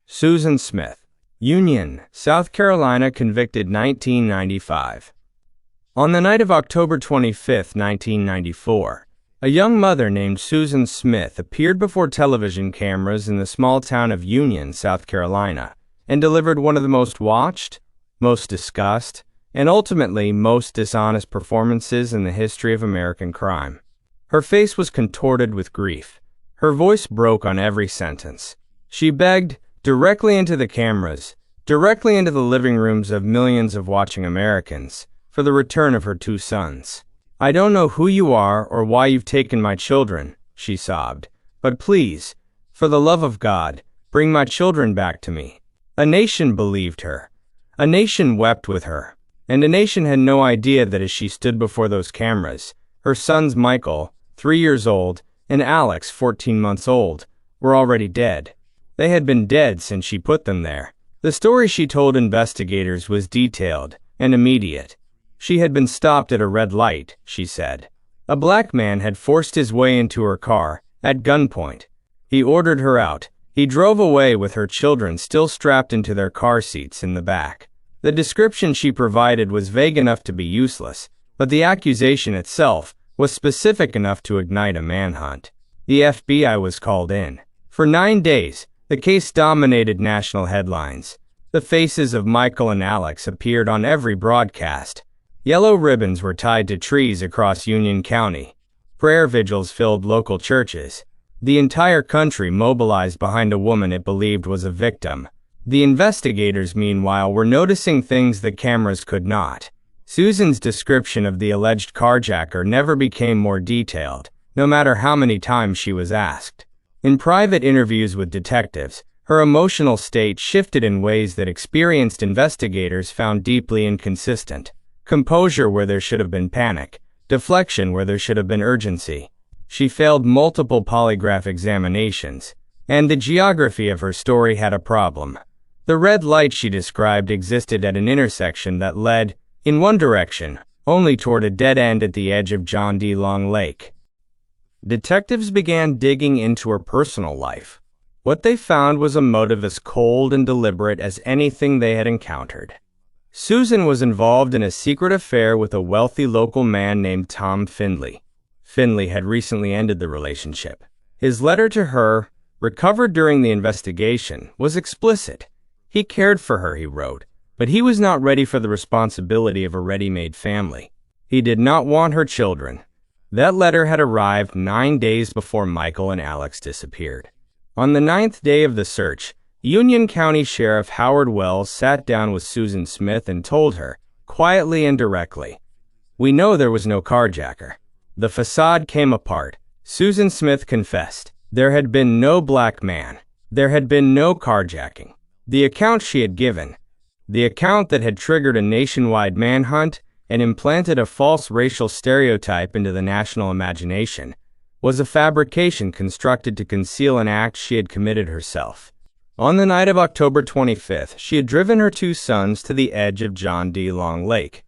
Susan Smith, Union, South Carolina, convicted 1995. On the night of October 25, 1994, a young mother named Susan Smith appeared before television cameras in the small town of Union, South Carolina, and delivered one of the most watched, most discussed, and ultimately most dishonest performances in the history of American crime. Her face was contorted with grief. Her voice broke on every sentence. She begged, directly into the cameras, directly into the living rooms of millions of watching Americans, for the return of her two sons. "I don't know who you are or why you've taken my children," she sobbed, "but please, for the love of God, bring my children back to me." A nation believed her. A nation wept with her. And a nation had no idea that as she stood before those cameras, her sons Michael, 3 years old, and Alex, 14 months old, were already dead. They had been dead since she put them there. The story she told investigators was detailed and immediate. She had been stopped at a red light, she said. A black man had forced his way into her car, at gunpoint. He ordered her out. He drove away with her children still strapped into their car seats in the back. The description she provided was vague enough to be useless, but the accusation itself was specific enough to ignite a manhunt. The FBI was called in. For 9 days, the case dominated national headlines. The faces of Michael and Alex appeared on every broadcast. Yellow ribbons were tied to trees across Union County. Prayer vigils filled local churches. The entire country mobilized behind a woman it believed was a victim. The investigators, meanwhile, were noticing things the cameras could not. Susan's description of the alleged carjacker never became more detailed, no matter how many times she was asked. In private interviews with detectives, her emotional state shifted in ways that experienced investigators found deeply inconsistent. Composure where there should have been panic, deflection where there should have been urgency. She failed multiple polygraph examinations, and the geography of her story had a problem. The red light she described existed at an intersection that led, in one direction, only toward a dead end at the edge of John D. Long Lake. Detectives began digging into her personal life. What they found was a motive as cold and deliberate as anything they had encountered. Susan was involved in a secret affair with a wealthy local man named Tom Findley. Findley had recently ended the relationship. His letter to her, recovered during the investigation, was explicit. He cared for her, he wrote, but he was not ready for the responsibility of a ready-made family. He did not want her children. That letter had arrived 9 days before Michael and Alex disappeared. On the 9th day of the search, Union County Sheriff Howard Wells sat down with Susan Smith and told her, quietly and directly, "We know there was no carjacker." The facade came apart. Susan Smith confessed. There had been no black man. There had been no carjacking. The account she had given, the account that had triggered a nationwide manhunt and implanted a false racial stereotype into the national imagination, was a fabrication constructed to conceal an act she had committed herself. On the night of October 25th, she had driven her two sons to the edge of John D. Long Lake.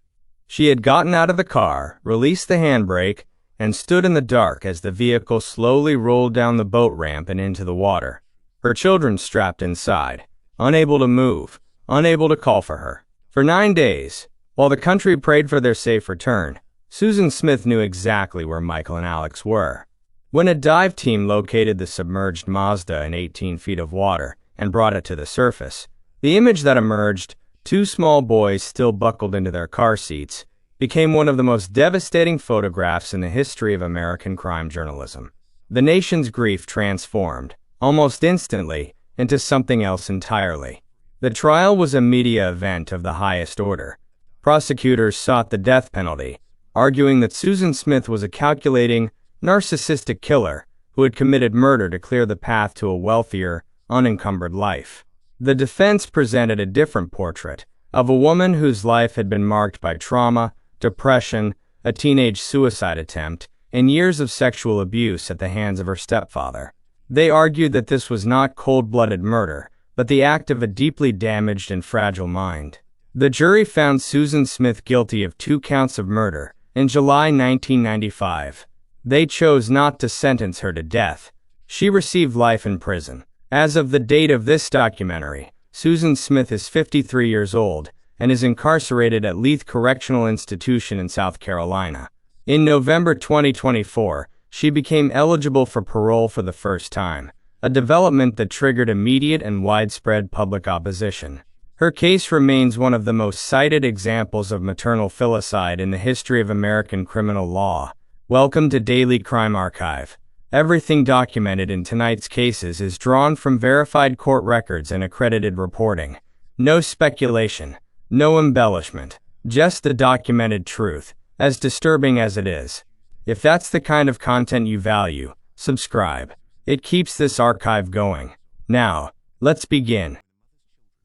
She had gotten out of the car, released the handbrake, and stood in the dark as the vehicle slowly rolled down the boat ramp and into the water. Her children strapped inside, unable to move, unable to call for her. For 9 days, while the country prayed for their safe return, Susan Smith knew exactly where Michael and Alex were. When a dive team located the submerged Mazda in 18 feet of water and brought it to the surface, the image that emerged, two small boys still buckled into their car seats, became one of the most devastating photographs in the history of American crime journalism. The nation's grief transformed, almost instantly, into something else entirely. The trial was a media event of the highest order. Prosecutors sought the death penalty, arguing that Susan Smith was a calculating, narcissistic killer who had committed murder to clear the path to a wealthier, unencumbered life. The defense presented a different portrait of a woman whose life had been marked by trauma, depression, a teenage suicide attempt, and years of sexual abuse at the hands of her stepfather. They argued that this was not cold-blooded murder, but the act of a deeply damaged and fragile mind. The jury found Susan Smith guilty of 2 counts of murder in July 1995. They chose not to sentence her to death. She received life in prison. As of the date of this documentary, Susan Smith is 53 years old and is incarcerated at Leith Correctional Institution in South Carolina. In November 2024, she became eligible for parole for the first time, a development that triggered immediate and widespread public opposition. Her case remains one of the most cited examples of maternal filicide in the history of American criminal law. Welcome to Daily Crime Archive. Everything documented in tonight's cases is drawn from verified court records and accredited reporting. No speculation, no embellishment, just the documented truth, as disturbing as it is. If that's the kind of content you value, subscribe. It keeps this archive going. Now, let's begin.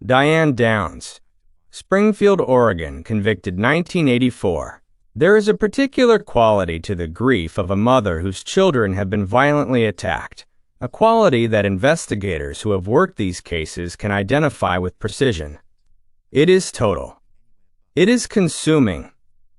Diane Downs, Springfield, Oregon, convicted 1984. There is a particular quality to the grief of a mother whose children have been violently attacked, a quality that investigators who have worked these cases can identify with precision. It is total. It is consuming.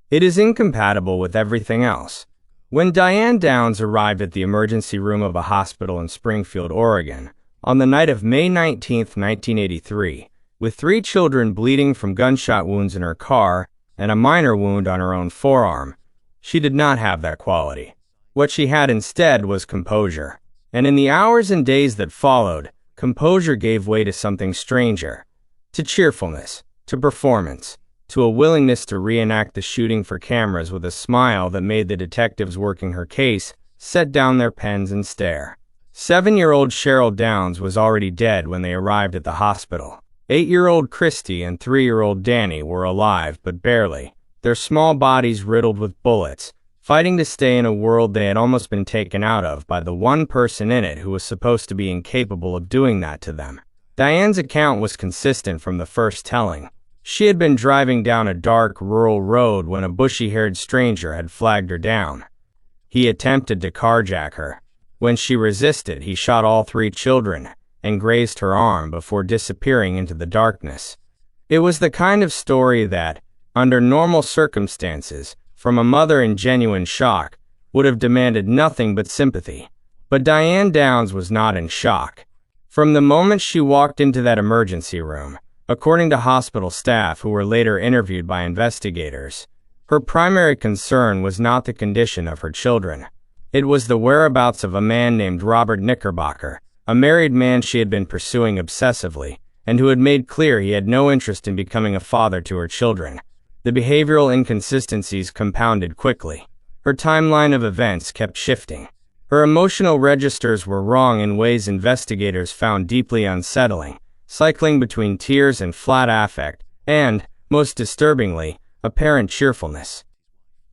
It is incompatible with everything else. When Diane Downs arrived at the emergency room of a hospital in Springfield, Oregon, on the night of May 19, 1983, with 3 children bleeding from gunshot wounds in her car and a minor wound on her own forearm, she did not have that quality. What she had instead was composure. And in the hours and days that followed, composure gave way to something stranger, to cheerfulness, to performance, to a willingness to reenact the shooting for cameras with a smile that made the detectives working her case set down their pens and stare. 7-year-old Cheryl Downs was already dead when they arrived at the hospital. 8-year-old Christy and 3-year-old Danny were alive, but barely, their small bodies riddled with bullets, fighting to stay in a world they had almost been taken out of by the one person in it who was supposed to be incapable of doing that to them. Diane's account was consistent from the first telling. She had been driving down a dark, rural road when a bushy-haired stranger had flagged her down. He attempted to carjack her. When she resisted, he shot all 3 children and grazed her arm before disappearing into the darkness. It was the kind of story that, under normal circumstances, from a mother in genuine shock, would have demanded nothing but sympathy. But Diane Downs was not in shock. From the moment she walked into that emergency room, according to hospital staff who were later interviewed by investigators, her primary concern was not the condition of her children. It was the whereabouts of a man named Robert Knickerbocker, a married man she had been pursuing obsessively, and who had made clear he had no interest in becoming a father to her children. The behavioral inconsistencies compounded quickly. Her timeline of events kept shifting. Her emotional registers were wrong in ways investigators found deeply unsettling, cycling between tears and flat affect, and, most disturbingly, apparent cheerfulness.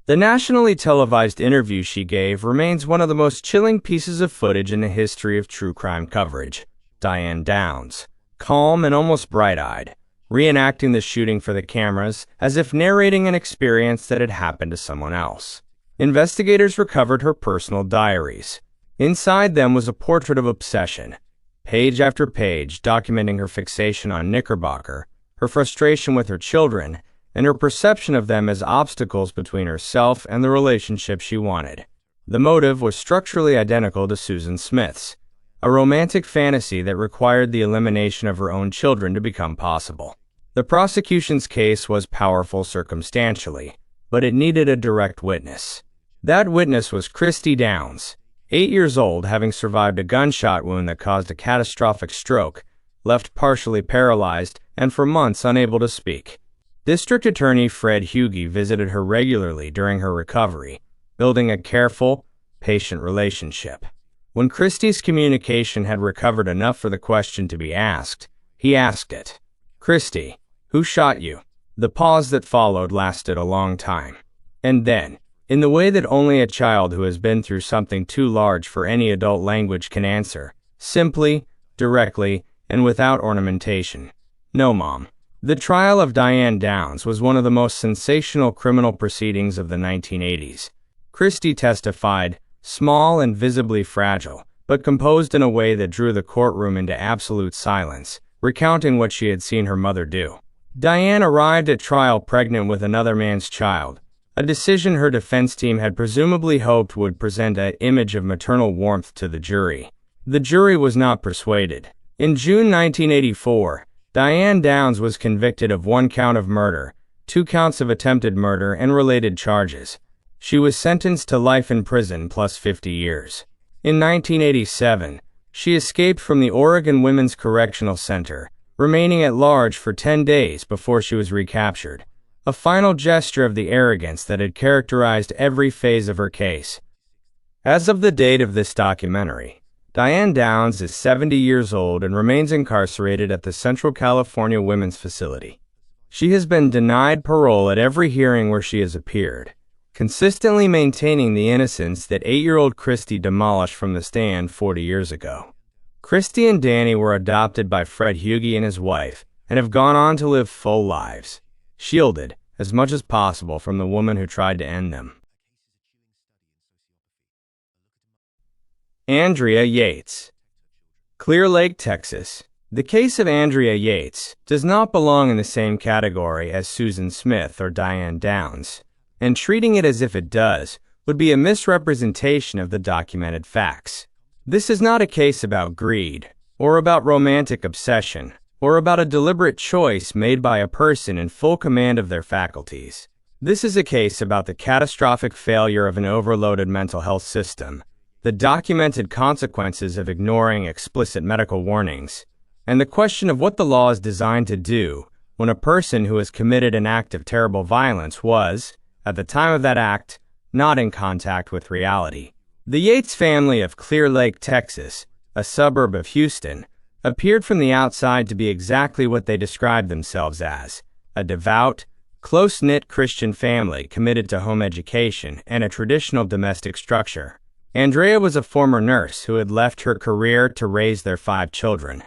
The nationally televised interview she gave remains one of the most chilling pieces of footage in the history of true crime coverage. Diane Downs, calm and almost bright-eyed, reenacting the shooting for the cameras as if narrating an experience that had happened to someone else. Investigators recovered her personal diaries. Inside them was a portrait of obsession, page after page documenting her fixation on Knickerbocker, her frustration with her children, and her perception of them as obstacles between herself and the relationship she wanted. The motive was structurally identical to Susan Smith's, a romantic fantasy that required the elimination of her own children to become possible. The prosecution's case was powerful circumstantially, but it needed a direct witness. That witness was Christy Downs, 8 years old, having survived a gunshot wound that caused a catastrophic stroke, left partially paralyzed, and for months unable to speak. District Attorney Fred Hughey visited her regularly during her recovery, building a careful, patient relationship. When Christy's communication had recovered enough for the question to be asked, he asked it. "Christy, who shot you?" The pause that followed lasted a long time. And then, in the way that only a child who has been through something too large for any adult language can answer, simply, directly, and without ornamentation, "No, Mom." The trial of Diane Downs was one of the most sensational criminal proceedings of the 1980s. Christy testified, small and visibly fragile, but composed in a way that drew the courtroom into absolute silence, recounting what she had seen her mother do. Diane arrived at trial pregnant with another man's child, a decision her defense team had presumably hoped would present an image of maternal warmth to the jury. The jury was not persuaded. In June 1984, Diane Downs was convicted of 1 count of murder, 2 counts of attempted murder, and related charges. She was sentenced to life in prison plus 50 years. In 1987, she escaped from the Oregon Women's Correctional Center, remaining at large for 10 days before she was recaptured, a final gesture of the arrogance that had characterized every phase of her case. As of the date of this documentary, Diane Downs is 70 years old and remains incarcerated at the Central California Women's Facility. She has been denied parole at every hearing where she has appeared, consistently maintaining the innocence that 8-year-old Christy demolished from the stand 40 years ago. Christy and Danny were adopted by Fred Hughey and his wife and have gone on to live full lives, shielded as much as possible from the woman who tried to end them. Andrea Yates. Clear Lake, Texas. The case of Andrea Yates does not belong in the same category as Susan Smith or Diane Downs, and treating it as if it does would be a misrepresentation of the documented facts. This is not a case about greed, or about romantic obsession, or about a deliberate choice made by a person in full command of their faculties. This is a case about the catastrophic failure of an overloaded mental health system, the documented consequences of ignoring explicit medical warnings, and the question of what the law is designed to do when a person who has committed an act of terrible violence was, at the time of that act, not in contact with reality. The Yates family of Clear Lake, Texas, a suburb of Houston, appeared from the outside to be exactly what they described themselves as, a devout, close-knit Christian family committed to home education and a traditional domestic structure. Andrea was a former nurse who had left her career to raise their 5 children.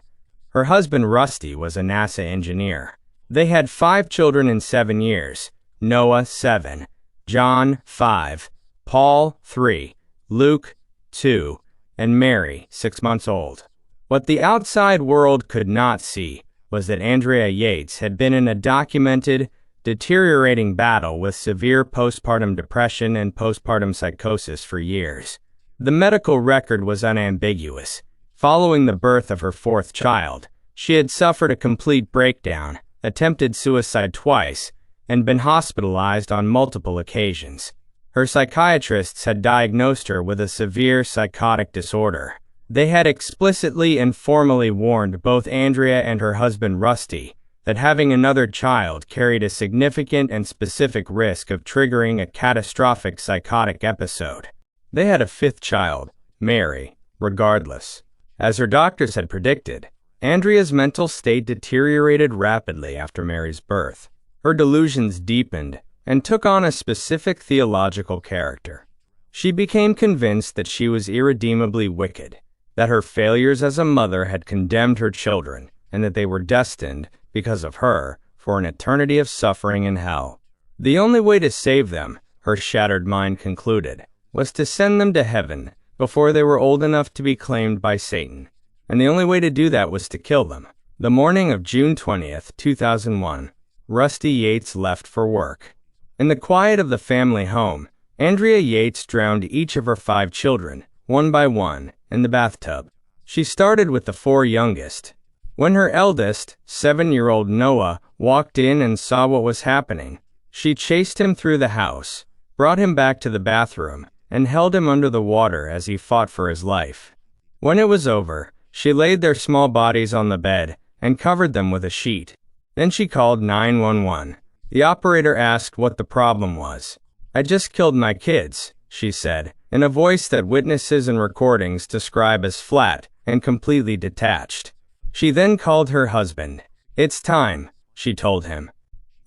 Her husband Rusty was a NASA engineer. They had 5 children in 7 years: Noah, 7, John, 5, Paul, 3, Luke, 2, and Mary, 6 months old. What the outside world could not see was that Andrea Yates had been in a documented, deteriorating battle with severe postpartum depression and postpartum psychosis for years. The medical record was unambiguous. Following the birth of her 4th child, she had suffered a complete breakdown, attempted suicide twice, and been hospitalized on multiple occasions. Her psychiatrists had diagnosed her with a severe psychotic disorder. They had explicitly and formally warned both Andrea and her husband Rusty that having another child carried a significant and specific risk of triggering a catastrophic psychotic episode. They had a 5th child, Mary, regardless. As her doctors had predicted, Andrea's mental state deteriorated rapidly after Mary's birth. Her delusions deepened and took on a specific theological character. She became convinced that she was irredeemably wicked, that her failures as a mother had condemned her children, and that they were destined, because of her, for an eternity of suffering in hell. The only way to save them, her shattered mind concluded, was to send them to heaven before they were old enough to be claimed by Satan, and the only way to do that was to kill them. The morning of June 20th, 2001, Rusty Yates left for work. In the quiet of the family home, Andrea Yates drowned each of her 5 children, one by one, in the bathtub. She started with the 4 youngest. When her eldest, 7-year-old Noah, walked in and saw what was happening, she chased him through the house, brought him back to the bathroom, and held him under the water as he fought for his life. When it was over, she laid their small bodies on the bed and covered them with a sheet. Then she called 911. The operator asked what the problem was. "I just killed my kids," she said, in a voice that witnesses and recordings describe as flat and completely detached. She then called her husband. "It's time," she told him.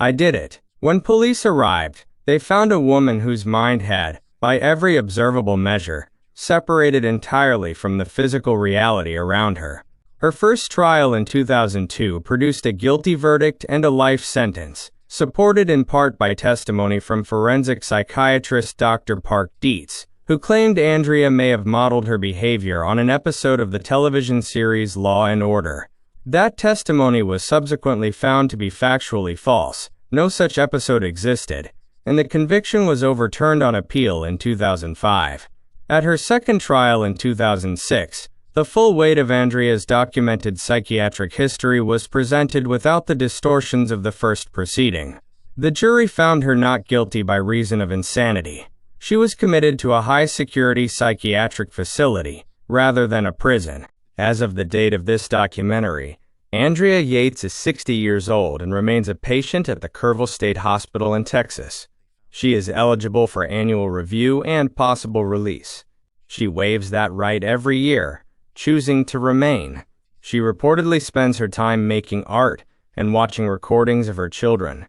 "I did it." When police arrived, they found a woman whose mind had, by every observable measure, separated entirely from the physical reality around her. Her first trial in 2002 produced a guilty verdict and a life sentence, supported in part by testimony from forensic psychiatrist Dr. Park Dietz, who claimed Andrea may have modeled her behavior on an episode of the television series Law and Order. That testimony was subsequently found to be factually false. No such episode existed, and the conviction was overturned on appeal in 2005. At her second trial in 2006, The full weight of Andrea's documented psychiatric history was presented without the distortions of the first proceeding. The jury found her not guilty by reason of insanity. She was committed to a high-security psychiatric facility, rather than a prison. As of the date of this documentary, Andrea Yates is 60 years old and remains a patient at the Kerrville State Hospital in Texas. She is eligible for annual review and possible release. She waives that right every year, choosing to remain. She reportedly spends her time making art and watching recordings of her children.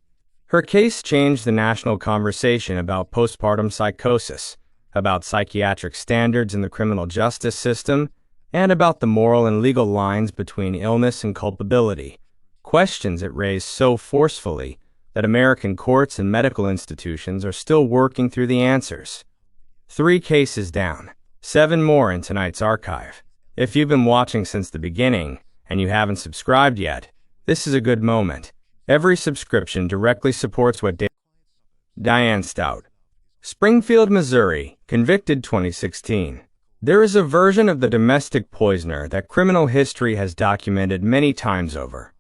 Her case changed the national conversation about postpartum psychosis, about psychiatric standards in the criminal justice system, and about the moral and legal lines between illness and culpability, questions it raised so forcefully that American courts and medical institutions are still working through the answers. 3 cases down, 7 more in tonight's archive. If you've been watching since the beginning and you haven't subscribed yet, this is a good moment. Every subscription directly supports what Diane Staudte, Springfield, Missouri, convicted 2016. There is a version of the domestic poisoner that criminal history has documented many times over.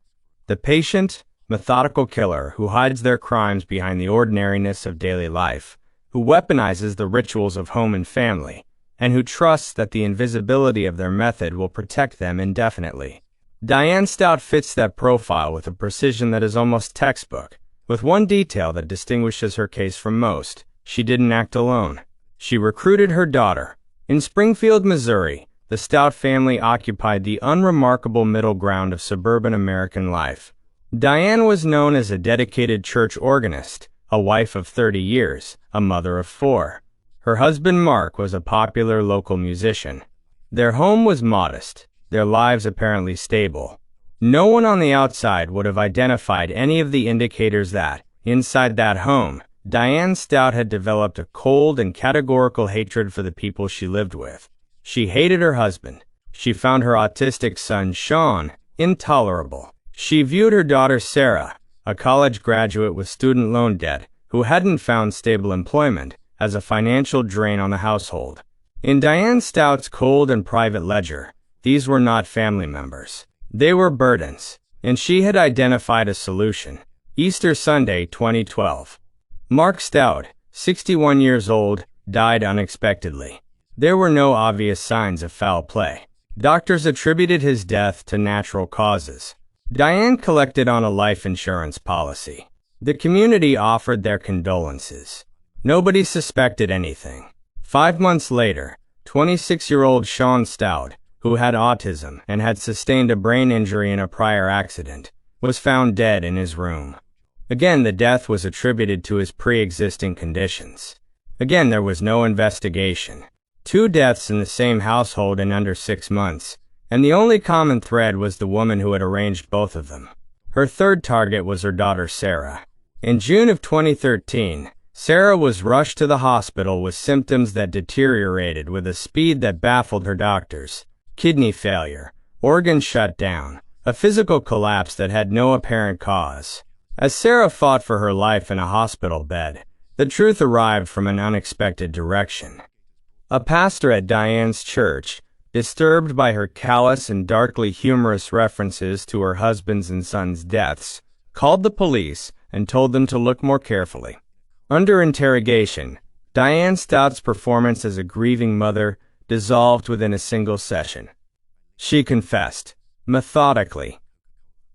The patient, methodical killer who hides their crimes behind the ordinariness of daily life, who weaponizes the rituals of home and family, and who trusts that the invisibility of their method will protect them indefinitely. Diane Staudte fits that profile with a precision that is almost textbook, with one detail that distinguishes her case from most: she didn't act alone. She recruited her daughter. In Springfield, Missouri, the Staudte family occupied the unremarkable middle ground of suburban American life. Diane was known as a dedicated church organist, a wife of 30 years, a mother of 4. Her husband Mark was a popular local musician. Their home was modest, their lives apparently stable. No one on the outside would have identified any of the indicators that, inside that home, Diane Staudte had developed a cold and categorical hatred for the people she lived with. She hated her husband. She found her autistic son, Sean, intolerable. She viewed her daughter, Sarah, a college graduate with student loan debt, who hadn't found stable employment, as a financial drain on the household. In Diane Staudte's cold and private ledger, these were not family members. They were burdens, and she had identified a solution. Easter Sunday, 2012. Mark Staudte, 61 years old, died unexpectedly. There were no obvious signs of foul play. Doctors attributed his death to natural causes. Diane collected on a life insurance policy. The community offered their condolences. Nobody suspected anything. 5 months later, 26-year-old Sean Staudte, who had autism and had sustained a brain injury in a prior accident, was found dead in his room. Again, the death was attributed to his pre-existing conditions. Again, there was no investigation. 2 deaths in the same household in under 6 months, and the only common thread was the woman who had arranged both of them. Her third target was her daughter, Sarah. In June of 2013, Sarah was rushed to the hospital with symptoms that deteriorated with a speed that baffled her doctors: kidney failure, organs shut down, a physical collapse that had no apparent cause. As Sarah fought for her life in a hospital bed, the truth arrived from an unexpected direction. A pastor at Diane's church, disturbed by her callous and darkly humorous references to her husband's and son's deaths, called the police and told them to look more carefully. Under interrogation, Diane Staudte's performance as a grieving mother dissolved within a single session. She confessed, methodically,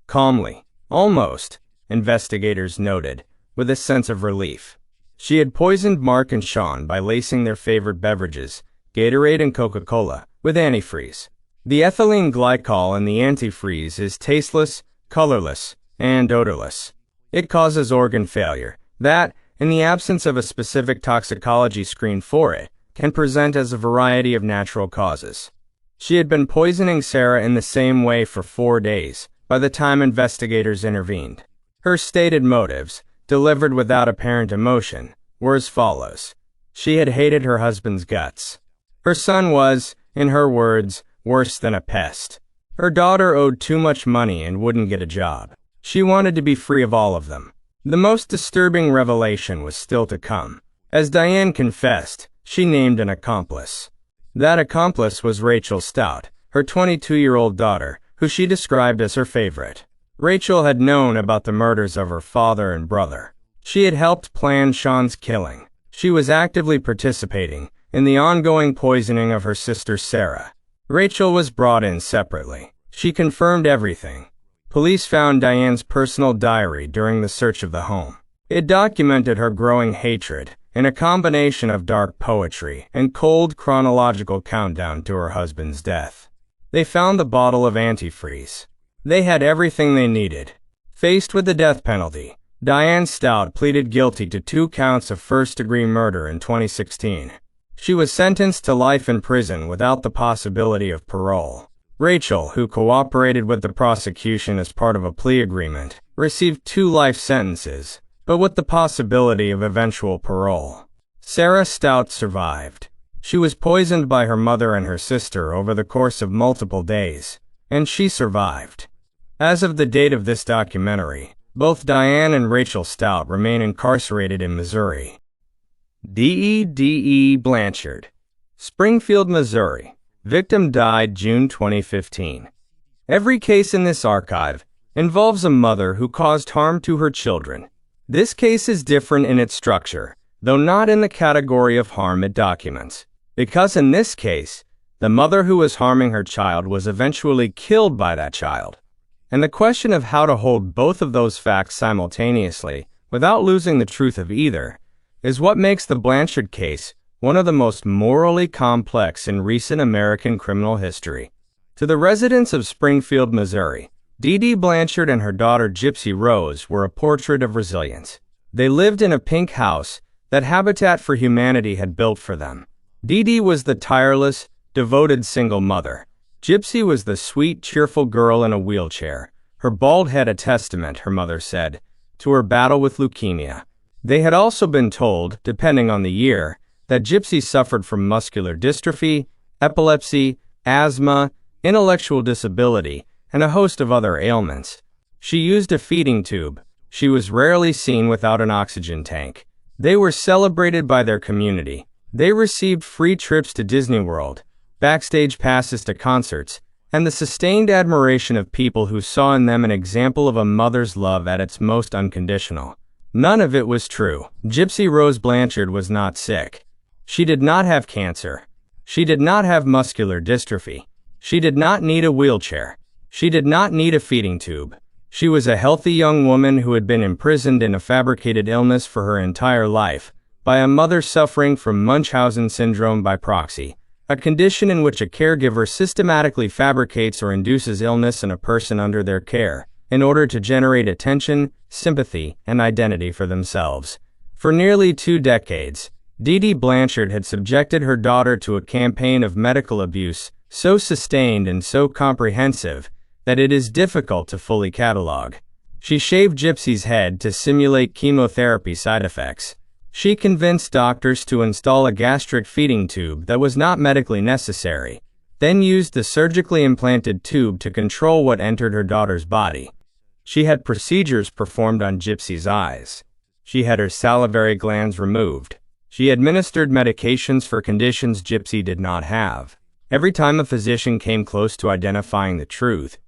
calmly, almost, investigators noted, with a sense of relief. She had poisoned Mark and Sean by lacing their favorite beverages, Gatorade and Coca-Cola, with antifreeze. The ethylene glycol in the antifreeze is tasteless, colorless, and odorless. It causes organ failure that, in the absence of a specific toxicology screen for it, can present as a variety of natural causes. She had been poisoning Sarah in the same way for 4 days by the time investigators intervened. Her stated motives, delivered without apparent emotion, were as follows. She had hated her husband's guts. Her son was, in her words, worse than a pest. Her daughter owed too much money and wouldn't get a job. She wanted to be free of all of them. The most disturbing revelation was still to come. As Diane confessed, she named an accomplice. That accomplice was Rachel Staudte, her 22-year-old daughter, who she described as her favorite. Rachel had known about the murders of her father and brother. She had helped plan Sean's killing. She was actively participating in the ongoing poisoning of her sister Sarah. Rachel was brought in separately. She confirmed everything. Police found Diane's personal diary during the search of the home. It documented her growing hatred in a combination of dark poetry and cold chronological countdown to her husband's death. They found the bottle of antifreeze. They had everything they needed. Faced with the death penalty, Diane Staudte pleaded guilty to 2 counts of first-degree murder in 2016. She was sentenced to life in prison without the possibility of parole. Rachel, who cooperated with the prosecution as part of a plea agreement, received 2 life sentences, but with the possibility of eventual parole. Sarah Staudte survived. She was poisoned by her mother and her sister over the course of multiple days, and she survived. As of the date of this documentary, both Diane and Rachel Staudte remain incarcerated in Missouri. Blanchard, Springfield, Missouri. Victim died June 2015. Every case in this archive involves a mother who caused harm to her children. This case is different in its structure, though not in the category of harm it documents, because in this case, the mother who was harming her child was eventually killed by that child. And the question of how to hold both of those facts simultaneously, without losing the truth of either, is what makes the Blanchard case one of the most morally complex in recent American criminal history. To the residents of Springfield, Missouri, Dee Blanchard and her daughter Gypsy Rose were a portrait of resilience. They lived in a pink house that Habitat for Humanity had built for them. Dee was the tireless, devoted single mother. Gypsy was the sweet, cheerful girl in a wheelchair, her bald head a testament, her mother said, to her battle with leukemia. They had also been told, depending on the year, that Gypsy suffered from muscular dystrophy, epilepsy, asthma, intellectual disability, and a host of other ailments. She used a feeding tube. She was rarely seen without an oxygen tank. They were celebrated by their community. They received free trips to Disney World, backstage passes to concerts, and the sustained admiration of people who saw in them an example of a mother's love at its most unconditional. None of it was true. Gypsy Rose Blanchard was not sick. She did not have cancer. She did not have muscular dystrophy. She did not need a wheelchair. She did not need a feeding tube. She was a healthy young woman who had been imprisoned in a fabricated illness for her entire life, by a mother suffering from Munchausen syndrome by proxy, a condition in which a caregiver systematically fabricates or induces illness in a person under their care, in order to generate attention, sympathy, and identity for themselves. For nearly 2 decades, Dee Blanchard had subjected her daughter to a campaign of medical abuse so sustained and so comprehensive that it is difficult to fully catalog. She shaved Gypsy's head to simulate chemotherapy side effects. She convinced doctors to install a gastric feeding tube that was not medically necessary, then used the surgically implanted tube to control what entered her daughter's body. She had procedures performed on Gypsy's eyes. She had her salivary glands removed. She administered medications for conditions Gypsy did not have. Every time a physician came close to identifying the truth,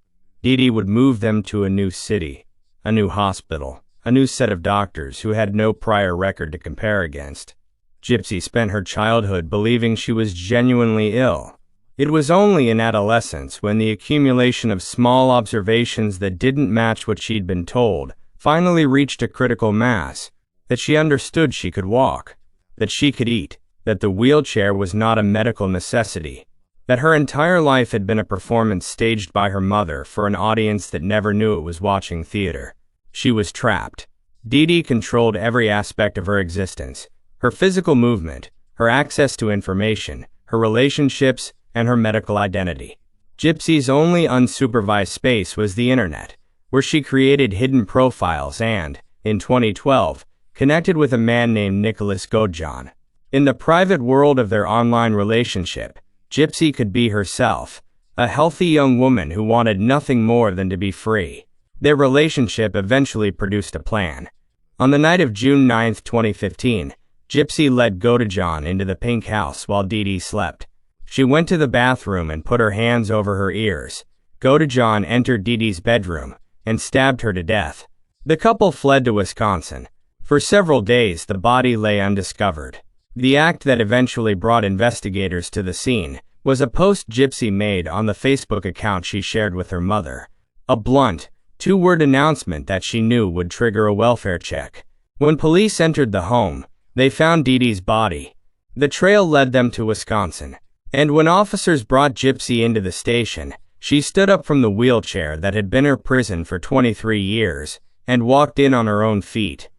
Dee would move them to a new city, a new hospital, a new set of doctors who had no prior record to compare against. Gypsy spent her childhood believing she was genuinely ill. It was only in adolescence, when the accumulation of small observations that didn't match what she'd been told finally reached a critical mass, that she understood she could walk, that she could eat, that the wheelchair was not a medical necessity, that her entire life had been a performance staged by her mother for an audience that never knew it was watching theater. She was trapped. Dee controlled every aspect of her existence, her physical movement, her access to information, her relationships, and her medical identity. Gypsy's only unsupervised space was the internet, where she created hidden profiles and, in 2012, connected with a man named Nicholas Godjon. In the private world of their online relationship, Gypsy could be herself, a healthy young woman who wanted nothing more than to be free. Their relationship eventually produced a plan. On the night of June 9, 2015, Gypsy led Godjon into the pink house while Dee slept. She went to the bathroom and put her hands over her ears. John entered Dee Dee's bedroom and stabbed her to death. The couple fled to Wisconsin. For several days, the body lay undiscovered. The act that eventually brought investigators to the scene was a post Gypsy made on the Facebook account she shared with her mother. A blunt, two-word announcement that she knew would trigger a welfare check. When police entered the home, they found Dee Dee's body. The trail led them to Wisconsin. And when officers brought Gypsy into the station, she stood up from the wheelchair that had been her prison for 23 years and walked in on her own feet.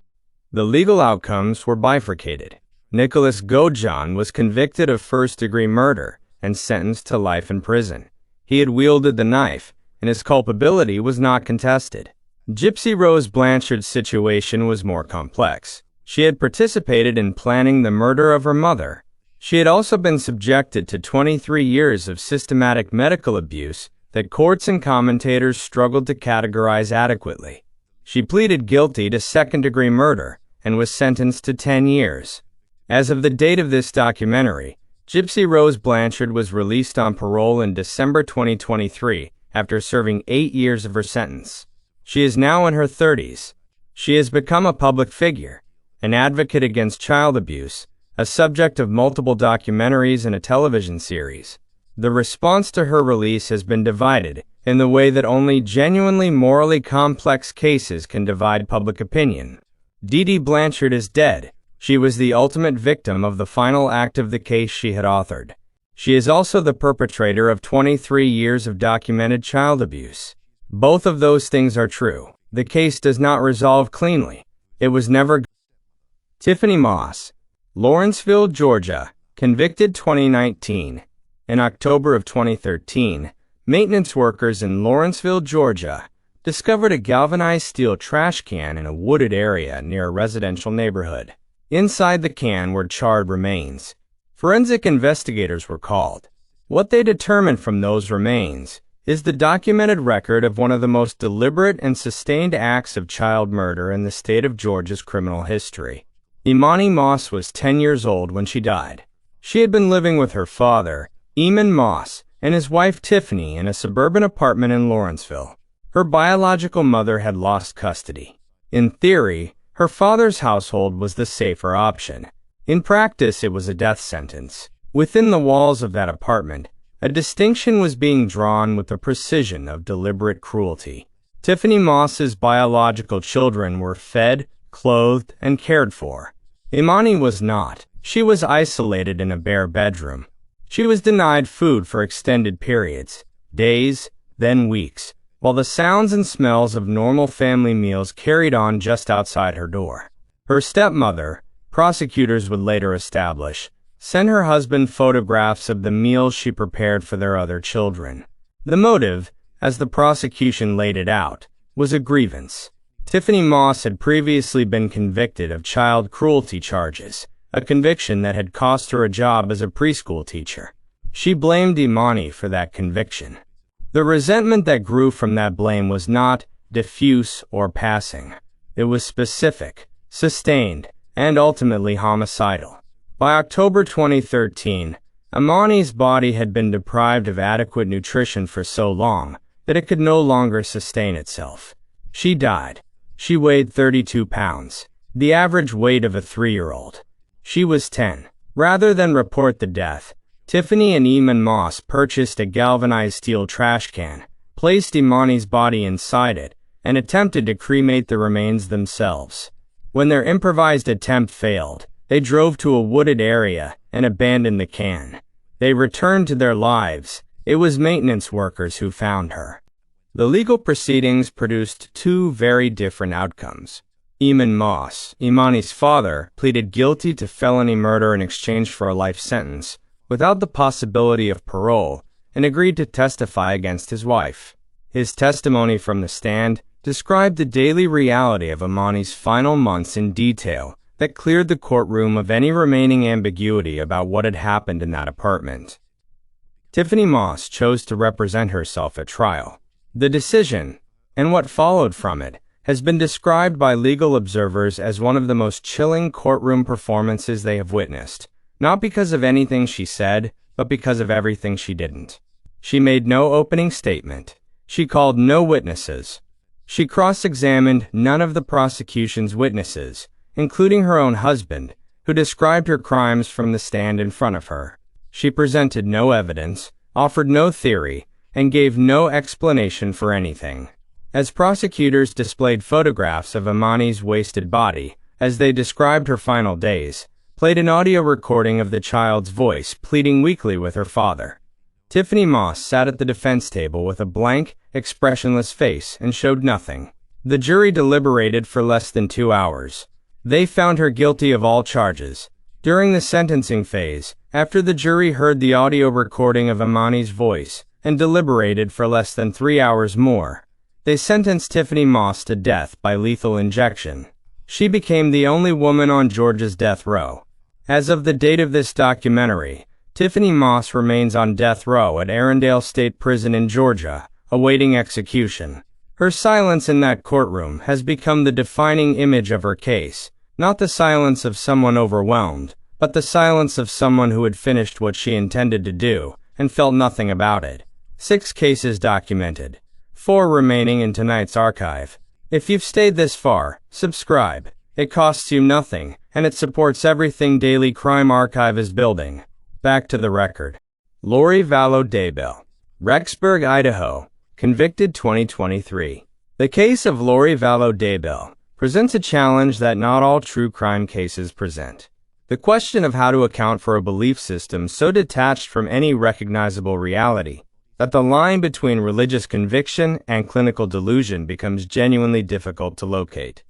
The legal outcomes were bifurcated. Nicholas Gojan was convicted of first-degree murder and sentenced to life in prison. He had wielded the knife, and his culpability was not contested. Gypsy Rose Blanchard's situation was more complex. She had participated in planning the murder of her mother. She had also been subjected to 23 years of systematic medical abuse that courts and commentators struggled to categorize adequately. She pleaded guilty to second-degree murder and was sentenced to 10 years. As of the date of this documentary, Gypsy Rose Blanchard was released on parole in December 2023 after serving 8 years of her sentence. She is now in her 30s. She has become a public figure, an advocate against child abuse, a subject of multiple documentaries and a television series. The response to her release has been divided in the way that only genuinely morally complex cases can divide public opinion. Dee Dee Blanchard is dead. She was the ultimate victim of the final act of the case she had authored. She is also the perpetrator of 23 years of documented child abuse. Both of those things are true. The case does not resolve cleanly. It was never. Tiffany Moss, Lawrenceville, Georgia, convicted 2019. In October of 2013, maintenance workers in Lawrenceville, Georgia, discovered a galvanized steel trash can in a wooded area near a residential neighborhood. Inside the can were charred remains. Forensic investigators were called. What they determined from those remains is the documented record of one of the most deliberate and sustained acts of child murder in the state of Georgia's criminal history. Imani Moss was 10 years old when she died. She had been living with her father, Eamon Moss, and his wife Tiffany in a suburban apartment in Lawrenceville. Her biological mother had lost custody. In theory, her father's household was the safer option. In practice, it was a death sentence. Within the walls of that apartment, a distinction was being drawn with the precision of deliberate cruelty. Tiffany Moss's biological children were fed, clothed, and cared for. Imani was not. She was isolated in a bare bedroom. She was denied food for extended periods, days, then weeks, while the sounds and smells of normal family meals carried on just outside her door. Her stepmother, prosecutors would later establish, sent her husband photographs of the meals she prepared for their other children. The motive, as the prosecution laid it out, was a grievance. Tiffany Moss had previously been convicted of child cruelty charges, a conviction that had cost her a job as a preschool teacher. She blamed Imani for that conviction. The resentment that grew from that blame was not diffuse or passing. It was specific, sustained, and ultimately homicidal. By October 2013, Imani's body had been deprived of adequate nutrition for so long that it could no longer sustain itself. She died. She weighed 32 pounds, the average weight of a 3-year-old. She was 10. Rather than report the death, Tiffany and Eamon Moss purchased a galvanized steel trash can, placed Imani's body inside it, and attempted to cremate the remains themselves. When their improvised attempt failed, they drove to a wooded area and abandoned the can. They returned to their lives. It was maintenance workers who found her. The legal proceedings produced two very different outcomes. Eamon Moss, Imani's father, pleaded guilty to felony murder in exchange for a life sentence, without the possibility of parole, and agreed to testify against his wife. His testimony from the stand described the daily reality of Imani's final months in detail that cleared the courtroom of any remaining ambiguity about what had happened in that apartment. Tiffany Moss chose to represent herself at trial. The decision, and what followed from it, has been described by legal observers as one of the most chilling courtroom performances they have witnessed, not because of anything she said, but because of everything she didn't. She made no opening statement. She called no witnesses. She cross-examined none of the prosecution's witnesses, including her own husband, who described her crimes from the stand in front of her. She presented no evidence, offered no theory, and gave no explanation for anything. As prosecutors displayed photographs of Imani's wasted body, as they described her final days, played an audio recording of the child's voice pleading weakly with her father. Tiffany Moss sat at the defense table with a blank, expressionless face and showed nothing. The jury deliberated for less than 2 hours. They found her guilty of all charges. During the sentencing phase, after the jury heard the audio recording of Imani's voice and deliberated for less than 3 hours more, they sentenced Tiffany Moss to death by lethal injection. She became the only woman on Georgia's death row. As of the date of this documentary, Tiffany Moss remains on death row at Arundel State Prison in Georgia, awaiting execution. Her silence in that courtroom has become the defining image of her case, not the silence of someone overwhelmed, but the silence of someone who had finished what she intended to do and felt nothing about it. 6 cases documented, 4 remaining in tonight's archive. If you've stayed this far, subscribe. It costs you nothing, and it supports everything Daily Crime Archive is building. Back to the record. Lori Vallow Daybell, Rexburg, Idaho, convicted 2023. The case of Lori Vallow Daybell presents a challenge that not all true crime cases present. The question of how to account for a belief system so detached from any recognizable reality that the line between religious conviction and clinical delusion becomes genuinely difficult to locate.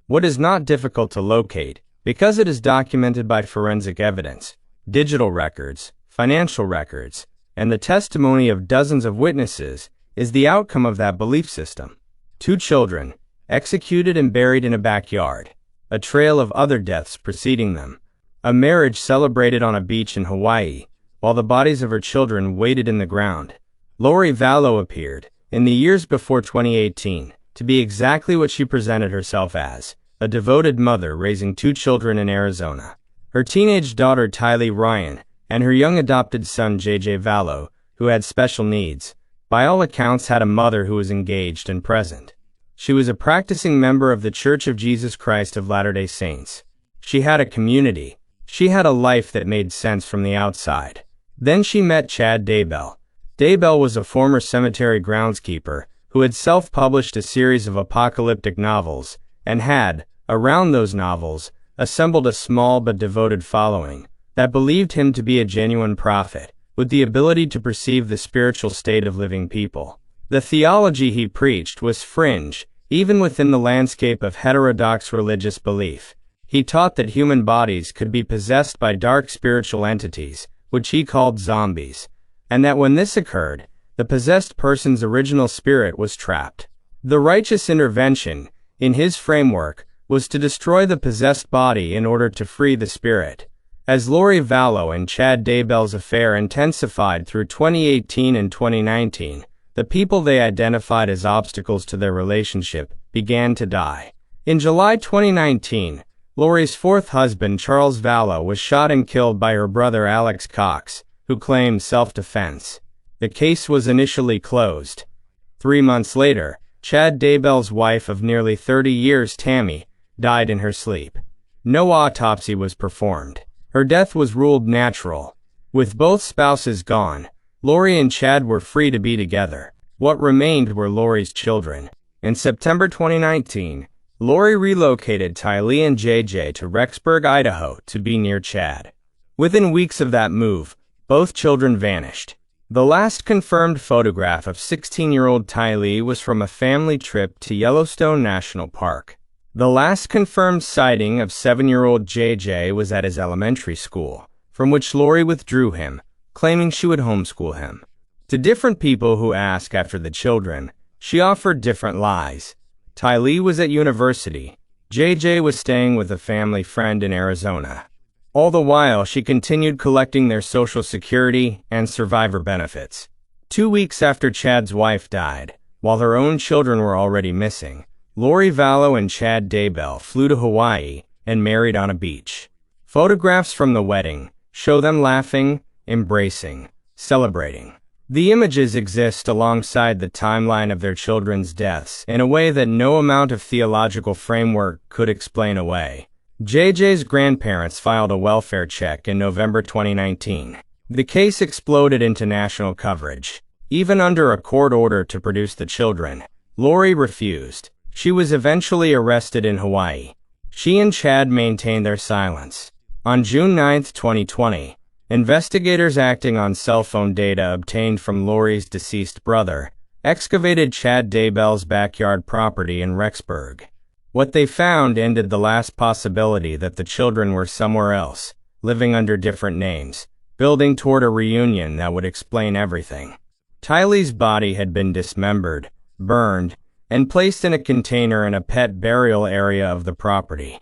What is not difficult to locate, because it is documented by forensic evidence, digital records, financial records, and the testimony of dozens of witnesses, is the outcome of that belief system. 2 children, executed and buried in a backyard, a trail of other deaths preceding them, a marriage celebrated on a beach in Hawaii, while the bodies of her children waited in the ground. Lori Vallow appeared, in the years before 2018, to be exactly what she presented herself as, a devoted mother raising 2 children in Arizona. Her teenage daughter Tylee Ryan, and her young adopted son JJ Vallow, who had special needs, by all accounts had a mother who was engaged and present. She was a practicing member of the Church of Jesus Christ of Latter-day Saints. She had a community. She had a life that made sense from the outside. Then she met Chad Daybell. Daybell was a former cemetery groundskeeper who had self-published a series of apocalyptic novels and had, around those novels, assembled a small but devoted following that believed him to be a genuine prophet, with the ability to perceive the spiritual state of living people. The theology he preached was fringe, even within the landscape of heterodox religious belief. He taught that human bodies could be possessed by dark spiritual entities, which he called zombies, and that when this occurred, the possessed person's original spirit was trapped. The righteous intervention, in his framework, was to destroy the possessed body in order to free the spirit. As Lori Vallow and Chad Daybell's affair intensified through 2018 and 2019, the people they identified as obstacles to their relationship began to die. In July 2019, Lori's 4th husband Charles Vallow was shot and killed by her brother Alex Cox, who claimed self-defense. The case was initially closed. 3 months later, Chad Daybell's wife of nearly 30 years, Tammy, died in her sleep. No autopsy was performed. Her death was ruled natural. With both spouses gone, Lori and Chad were free to be together. What remained were Lori's children. In September 2019, Lori relocated Tylee and JJ to Rexburg, Idaho, to be near Chad. Within weeks of that move, both children vanished. The last confirmed photograph of 16-year-old Tylee was from a family trip to Yellowstone National Park. The last confirmed sighting of 7-year-old JJ was at his elementary school, from which Lori withdrew him, claiming she would homeschool him. To different people who ask after the children, she offered different lies. Tylee was at university. JJ was staying with a family friend in Arizona. All the while, she continued collecting their Social Security and survivor benefits. 2 weeks after Chad's wife died, while her own children were already missing, Lori Vallow and Chad Daybell flew to Hawaii and married on a beach. Photographs from the wedding show them laughing, embracing, celebrating. The images exist alongside the timeline of their children's deaths in a way that no amount of theological framework could explain away. JJ's grandparents filed a welfare check in November 2019. The case exploded into national coverage. Even under a court order to produce the children, Lori refused. She was eventually arrested in Hawaii. She and Chad maintained their silence. On June 9, 2020, investigators acting on cell phone data obtained from Lori's deceased brother excavated Chad Daybell's backyard property in Rexburg. What they found ended the last possibility that the children were somewhere else, living under different names, building toward a reunion that would explain everything. Tylee's body had been dismembered, burned, and placed in a container in a pet burial area of the property.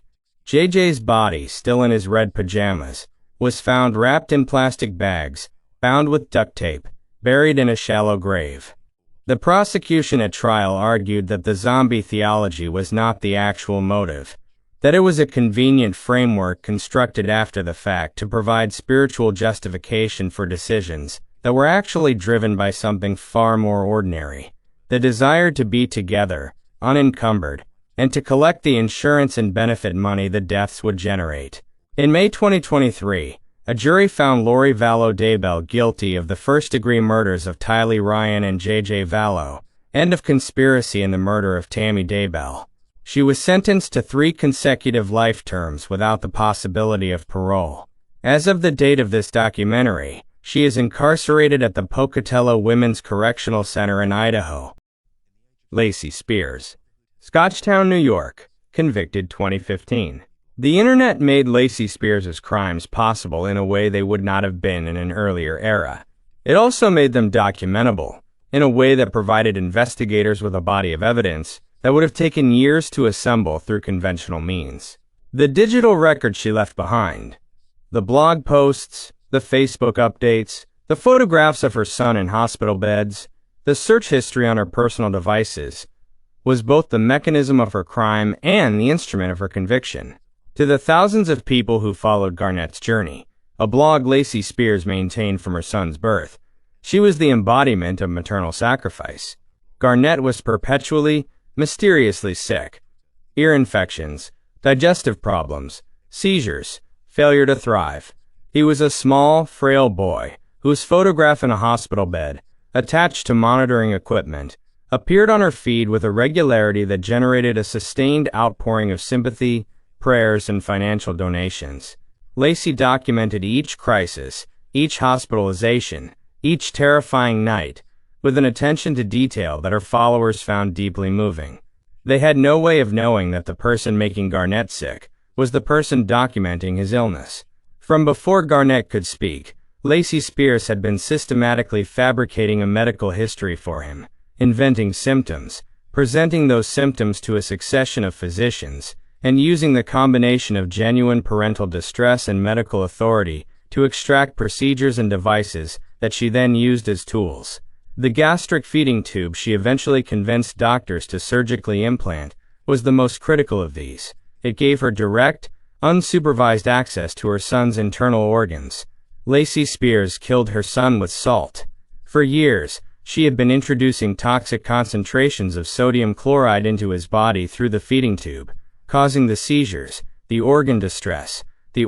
JJ's body, still in his red pajamas, was found wrapped in plastic bags, bound with duct tape, buried in a shallow grave. The prosecution at trial argued that the zombie theology was not the actual motive, that it was a convenient framework constructed after the fact to provide spiritual justification for decisions that were actually driven by something far more ordinary: the desire to be together, unencumbered, and to collect the insurance and benefit money the deaths would generate. In May 2023, a jury found Lori Vallow Daybell guilty of the first-degree murders of Tylee Ryan and JJ Vallow, and of conspiracy in the murder of Tammy Daybell. She was sentenced to 3 consecutive life terms without the possibility of parole. As of the date of this documentary, she is incarcerated at the Pocatello Women's Correctional Center in Idaho. Lacey Spears, Scotchtown, New York, convicted 2015. The internet made Lacey Spears' crimes possible in a way they would not have been in an earlier era. It also made them documentable, in a way that provided investigators with a body of evidence that would have taken years to assemble through conventional means. The digital record she left behind, the blog posts, the Facebook updates, the photographs of her son in hospital beds, the search history on her personal devices, was both the mechanism of her crime and the instrument of her conviction. To the thousands of people who followed Garnett's journey, a blog Lacey Spears maintained from her son's birth, she was the embodiment of maternal sacrifice. Garnett was perpetually, mysteriously sick. Ear infections, digestive problems, seizures, failure to thrive. He was a small, frail boy whose photograph in a hospital bed, attached to monitoring equipment, appeared on her feed with a regularity that generated a sustained outpouring of sympathy, prayers, and financial donations. Lacey documented each crisis, each hospitalization, each terrifying night, with an attention to detail that her followers found deeply moving. They had no way of knowing that the person making Garnett sick was the person documenting his illness. From before Garnett could speak, Lacey Spears had been systematically fabricating a medical history for him, inventing symptoms, presenting those symptoms to a succession of physicians, and using the combination of genuine parental distress and medical authority to extract procedures and devices that she then used as tools. The gastric feeding tube she eventually convinced doctors to surgically implant was the most critical of these. It gave her direct, unsupervised access to her son's internal organs. Lacey Spears killed her son with salt. For years, she had been introducing toxic concentrations of sodium chloride into his body through the feeding tube, causing the seizures, the organ distress, the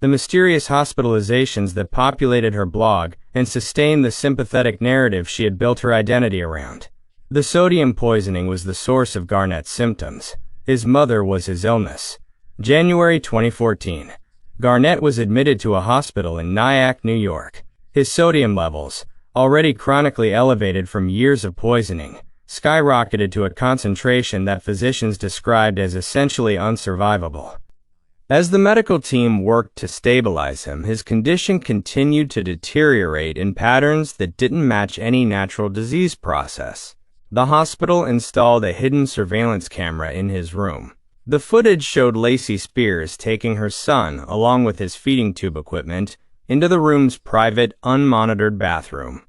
mysterious hospitalizations that populated her blog and sustained the sympathetic narrative she had built her identity around. The sodium poisoning was the source of Garnett's symptoms. His mother was his illness. January 2014. Garnett was admitted to a hospital in Nyack, New York. His sodium levels, already chronically elevated from years of poisoning, skyrocketed to a concentration that physicians described as essentially unsurvivable. As the medical team worked to stabilize him, his condition continued to deteriorate in patterns that didn't match any natural disease process. The hospital installed a hidden surveillance camera in his room. The footage showed Lacey Spears taking her son, along with his feeding tube equipment, into the room's private, unmonitored bathroom.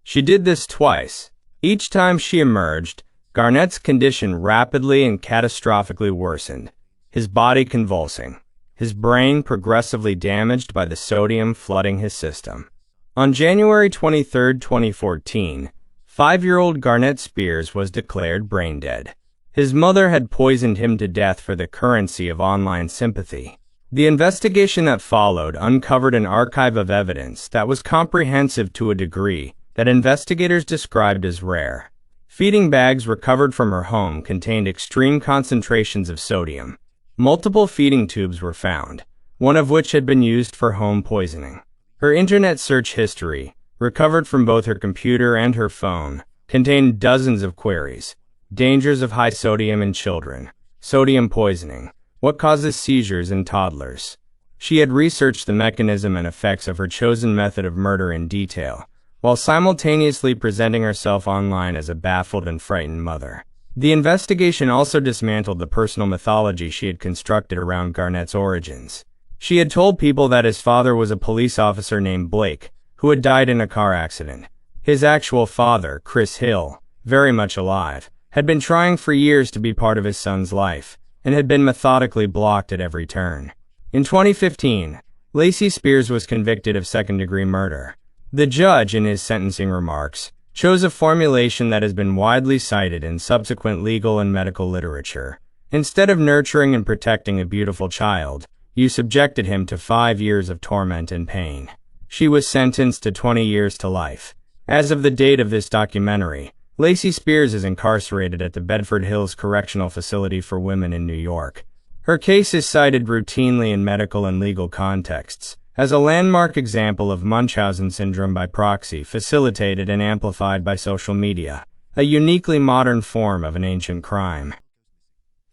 She did this twice. Each time she emerged, Garnett's condition rapidly and catastrophically worsened, his body convulsing. his brain progressively damaged by the sodium flooding his system. On January 23, 2014, 5-year-old Garnett Spears was declared brain dead. His mother had poisoned him to death for the currency of online sympathy. The investigation that followed uncovered an archive of evidence that was comprehensive to a degree that investigators described as rare. Feeding bags recovered from her home contained extreme concentrations of sodium. Multiple feeding tubes were found, one of which had been used for home poisoning. Her internet search history, recovered from both her computer and her phone, contained dozens of queries. Dangers of high sodium in children. Sodium poisoning. What causes seizures in toddlers? She had researched the mechanism and effects of her chosen method of murder in detail, while simultaneously presenting herself online as a baffled and frightened mother. The investigation also dismantled the personal mythology she had constructed around Garnett's origins. She had told people that his father was a police officer named Blake, who had died in a car accident. His actual father, Chris Hill, very much alive, had been trying for years to be part of his son's life, and had been methodically blocked at every turn. In 2015, Lacey Spears was convicted of second-degree murder. The judge, in his sentencing remarks, chose a formulation that has been widely cited in subsequent legal and medical literature. Instead of nurturing and protecting a beautiful child, you subjected him to 5 years of torment and pain. She was sentenced to 20 years to life. As of the date of this documentary, Lacey Spears is incarcerated at the Bedford Hills Correctional Facility for Women in New York. Her case is cited routinely in medical and legal contexts as a landmark example of Munchausen syndrome by proxy, facilitated and amplified by social media, a uniquely modern form of an ancient crime.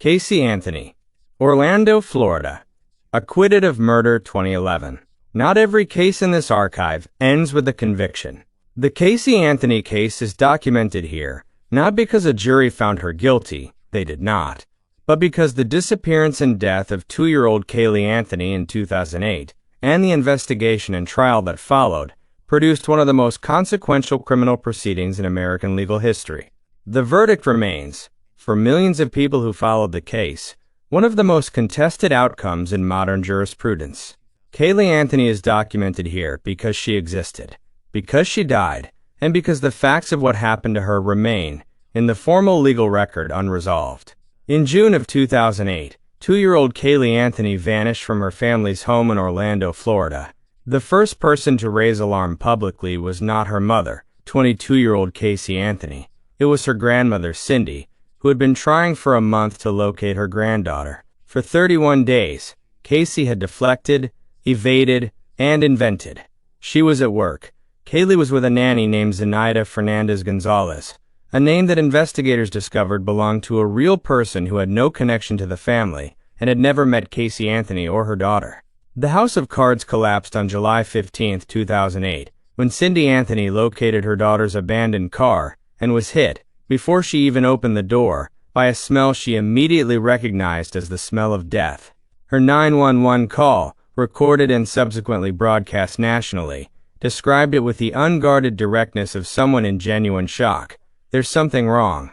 Casey Anthony, Orlando, Florida. Acquitted of murder 2011. Not every case in this archive ends with a conviction. The Casey Anthony case is documented here, not because a jury found her guilty, they did not, but because the disappearance and death of 2-year-old Kaylee Anthony in 2008, and the investigation and trial that followed, produced one of the most consequential criminal proceedings in American legal history. The verdict remains, for millions of people who followed the case, one of the most contested outcomes in modern jurisprudence. Kaylee Anthony is documented here because she existed, because she died, and because the facts of what happened to her remain, in the formal legal record, unresolved. In June of 2008, 2-year-old Kaylee Anthony vanished from her family's home in Orlando, Florida. The first person to raise alarm publicly was not her mother, 22-year-old Casey Anthony. It was her grandmother, Cindy, who had been trying for a month to locate her granddaughter. For 31 days, Casey had deflected, evaded, and invented. She was at work. Kaylee was with a nanny named Zenaida Fernandez Gonzalez, a name that investigators discovered belonged to a real person who had no connection to the family and had never met Casey Anthony or her daughter. The house of cards collapsed on July 15, 2008, when Cindy Anthony located her daughter's abandoned car and was hit, before she even opened the door, by a smell she immediately recognized as the smell of death. Her 911 call, recorded and subsequently broadcast nationally, described it with the unguarded directness of someone in genuine shock. "There's something wrong.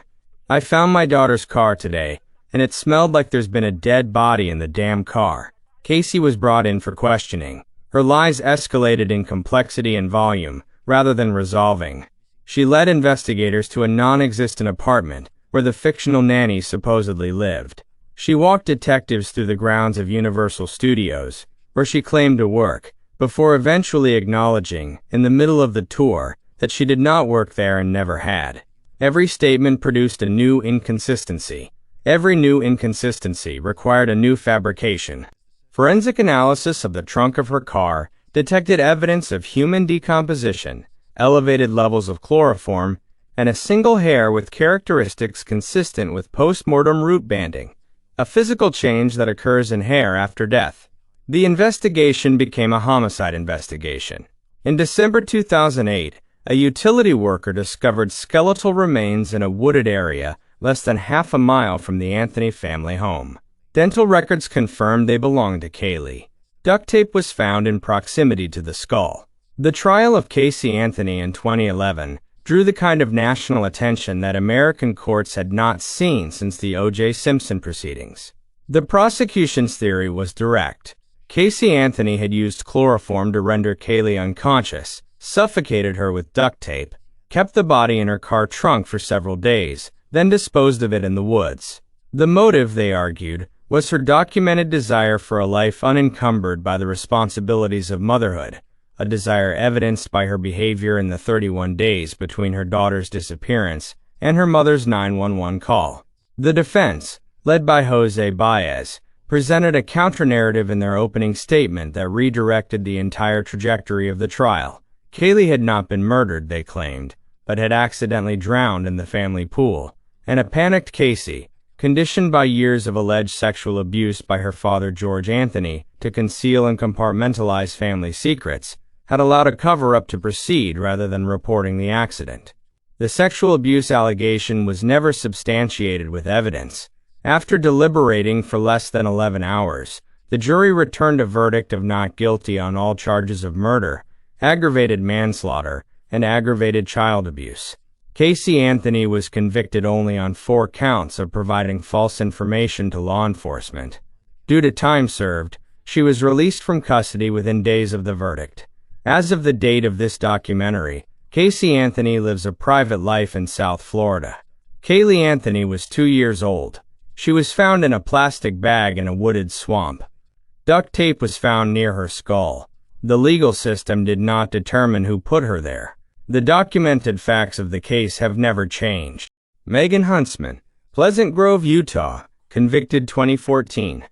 I found my daughter's car today, and it smelled like there's been a dead body in the damn car." Casey was brought in for questioning. Her lies escalated in complexity and volume, rather than resolving. She led investigators to a non-existent apartment, where the fictional nanny supposedly lived. She walked detectives through the grounds of Universal Studios, where she claimed to work, before eventually acknowledging, in the middle of the tour, that she did not work there and never had. Every statement produced a new inconsistency. Every new inconsistency required a new fabrication. Forensic analysis of the trunk of her car detected evidence of human decomposition, elevated levels of chloroform, and a single hair with characteristics consistent with post-mortem root banding, a physical change that occurs in hair after death. The investigation became a homicide investigation. In December 2008, a utility worker discovered skeletal remains in a wooded area less than half a mile from the Anthony family home. Dental records confirmed they belonged to Kaylee. Duct tape was found in proximity to the skull. The trial of Casey Anthony in 2011 drew the kind of national attention that American courts had not seen since the O.J. Simpson proceedings. The prosecution's theory was direct. Casey Anthony had used chloroform to render Kaylee unconscious, suffocated her with duct tape, kept the body in her car trunk for several days, then disposed of it in the woods. The motive, they argued, was her documented desire for a life unencumbered by the responsibilities of motherhood, a desire evidenced by her behavior in the 31 days between her daughter's disappearance and her mother's 911 call. The defense, led by Jose Baez, presented a counter-narrative in their opening statement that redirected the entire trajectory of the trial. Kaylee had not been murdered, they claimed, but had accidentally drowned in the family pool, and a panicked Casey, conditioned by years of alleged sexual abuse by her father George Anthony to conceal and compartmentalize family secrets, had allowed a cover-up to proceed rather than reporting the accident. The sexual abuse allegation was never substantiated with evidence. After deliberating for less than 11 hours, the jury returned a verdict of not guilty on all charges of murder, aggravated manslaughter, and aggravated child abuse. Casey Anthony was convicted only on 4 counts of providing false information to law enforcement. Due to time served, she was released from custody within days of the verdict. As of the date of this documentary, Casey Anthony lives a private life in South Florida. Kaylee Anthony was 2 years old. She was found in a plastic bag in a wooded swamp. Duct tape was found near her skull. The legal system did not determine who put her there. The documented facts of the case have never changed. Megan Huntsman, Pleasant Grove, Utah, convicted 2014.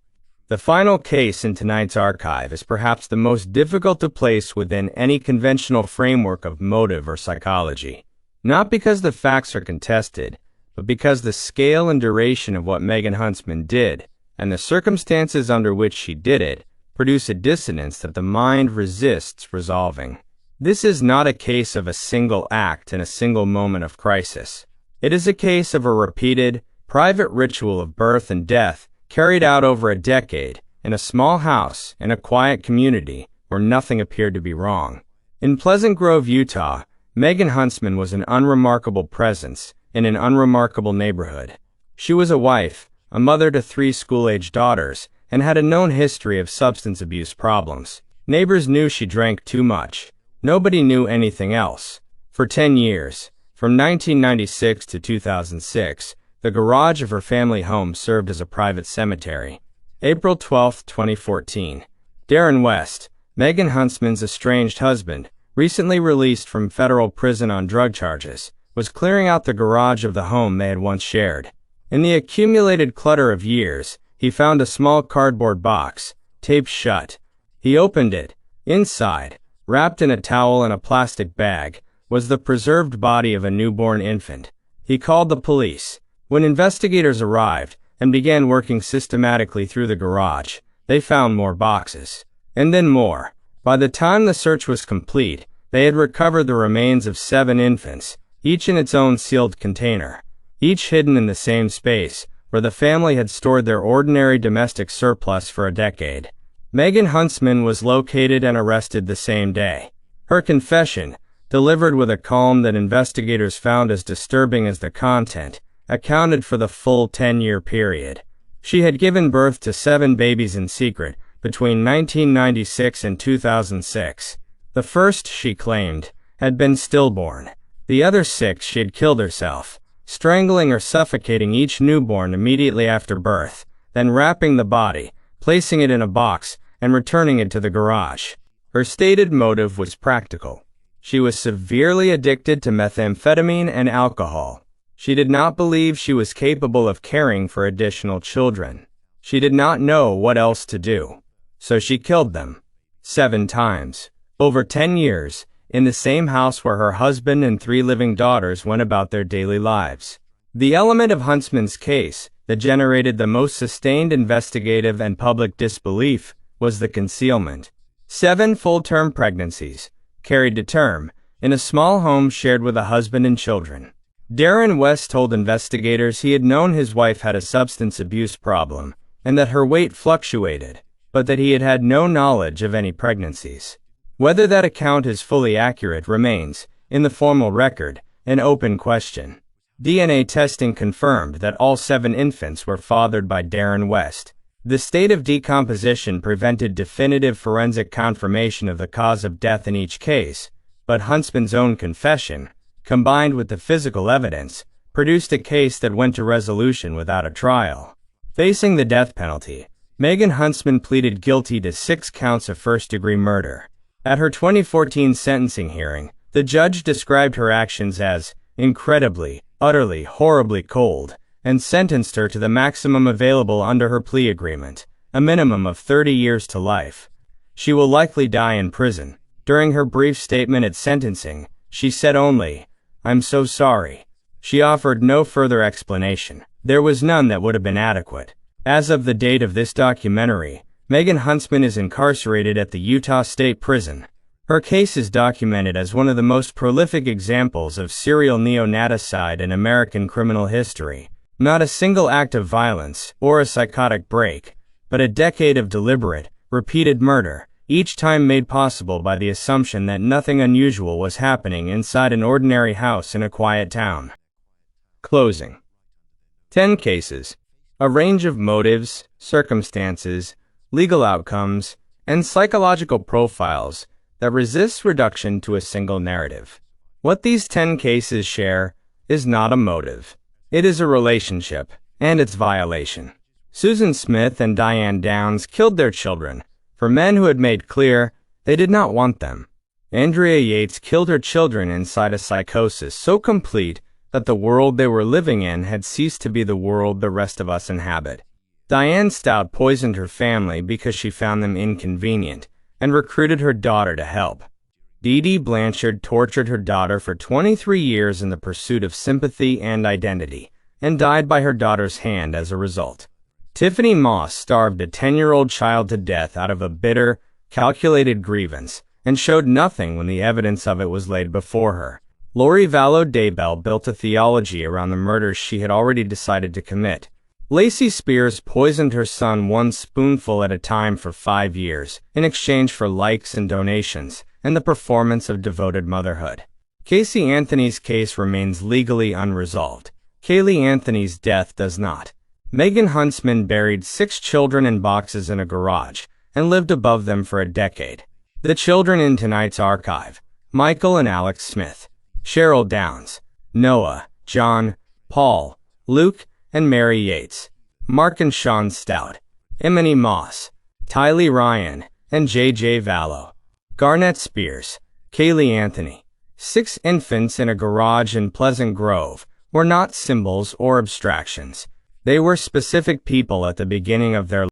The final case in tonight's archive is perhaps the most difficult to place within any conventional framework of motive or psychology. Not because the facts are contested, but because the scale and duration of what Megan Huntsman did, and the circumstances under which she did it, produce a dissonance that the mind resists resolving. This is not a case of a single act in a single moment of crisis. It is a case of a repeated, private ritual of birth and death carried out over a decade in a small house in a quiet community where nothing appeared to be wrong. In Pleasant Grove, Utah, Megan Huntsman was an unremarkable presence in an unremarkable neighborhood. She was a wife, a mother to 3 school-age daughters, and had a known history of substance abuse problems. Neighbors knew she drank too much. Nobody knew anything else. For 10 years, from 1996 to 2006, the garage of her family home served as a private cemetery. April 12, 2014. Darren West, Megan Huntsman's estranged husband, recently released from federal prison on drug charges, was clearing out the garage of the home they had once shared. In the accumulated clutter of years, he found a small cardboard box, taped shut. He opened it. Inside, wrapped in a towel and a plastic bag, was the preserved body of a newborn infant. He called the police. When investigators arrived and began working systematically through the garage, they found more boxes. And then more. By the time the search was complete, they had recovered the remains of 7 infants, each in its own sealed container, each hidden in the same space where the family had stored their ordinary domestic surplus for a decade. Megan Huntsman was located and arrested the same day. Her confession, delivered with a calm that investigators found as disturbing as the content, accounted for the full 10-year period. She had given birth to 7 babies in secret between 1996 and 2006. The first, she claimed, had been stillborn. The other 6 she had killed herself, strangling or suffocating each newborn immediately after birth, then wrapping the body, placing it in a box, and returning it to the garage. Her stated motive was practical. She was severely addicted to methamphetamine and alcohol. She did not believe she was capable of caring for additional children. She did not know what else to do. So she killed them. 7 times. Over 10 years, in the same house where her husband and 3 living daughters went about their daily lives. The element of Huntsman's case that generated the most sustained investigative and public disbelief was the concealment. 7 full-term pregnancies, carried to term, in a small home shared with a husband and children. Darren West told investigators he had known his wife had a substance abuse problem and that her weight fluctuated, but that he had had no knowledge of any pregnancies. Whether that account is fully accurate remains, in the formal record, an open question. DNA testing confirmed that all 7 infants were fathered by Darren West. The state of decomposition prevented definitive forensic confirmation of the cause of death in each case, but Huntsman's own confession, combined with the physical evidence, produced a case that went to resolution without a trial. Facing the death penalty, Megan Huntsman pleaded guilty to 6 counts of first-degree murder. At her 2014 sentencing hearing, the judge described her actions as incredibly, utterly, horribly cold, and sentenced her to the maximum available under her plea agreement, a minimum of 30 years to life. She will likely die in prison. During her brief statement at sentencing, she said only, "I'm so sorry." She offered no further explanation. There was none that would have been adequate. As of the date of this documentary, Megan Huntsman is incarcerated at the Utah State Prison. Her case is documented as one of the most prolific examples of serial neonaticide in American criminal history. Not a single act of violence or a psychotic break, but a decade of deliberate, repeated murder, each time made possible by the assumption that nothing unusual was happening inside an ordinary house in a quiet town. Closing. 10 cases. A range of motives, circumstances, legal outcomes, and psychological profiles that resists reduction to a single narrative. What these 10 cases share is not a motive. It is a relationship, and its violation. Susan Smith and Diane Downs killed their children for men who had made clear they did not want them. Andrea Yates killed her children inside a psychosis so complete that the world they were living in had ceased to be the world the rest of us inhabit. Diane Staudte poisoned her family because she found them inconvenient and recruited her daughter to help. Blanchard tortured her daughter for 23 years in the pursuit of sympathy and identity, and died by her daughter's hand as a result. Tiffany Moss starved a 10-year-old child to death out of a bitter, calculated grievance, and showed nothing when the evidence of it was laid before her. Vallow Daybell built a theology around the murders she had already decided to commit. Lacey poisoned her son one spoonful at a time for 5 years, in exchange for likes and donations, and the performance of devoted motherhood. Casey Anthony's case remains legally unresolved. Kaylee Anthony's death does not. Megan Huntsman buried 6 children in boxes in a garage, and lived above them for a decade. The children in tonight's archive: Michael and Alex Smith, Cheryl Downs, Noah, John, Paul, Luke, and Mary Yates, Mark and Sean Staudte, Tiffany Moss, Tylee Ryan, and J.J. Vallow. Garnett Spears, Kaylee Anthony. 6 infants in a garage in Pleasant Grove were not symbols or abstractions. They were specific people at the beginning of their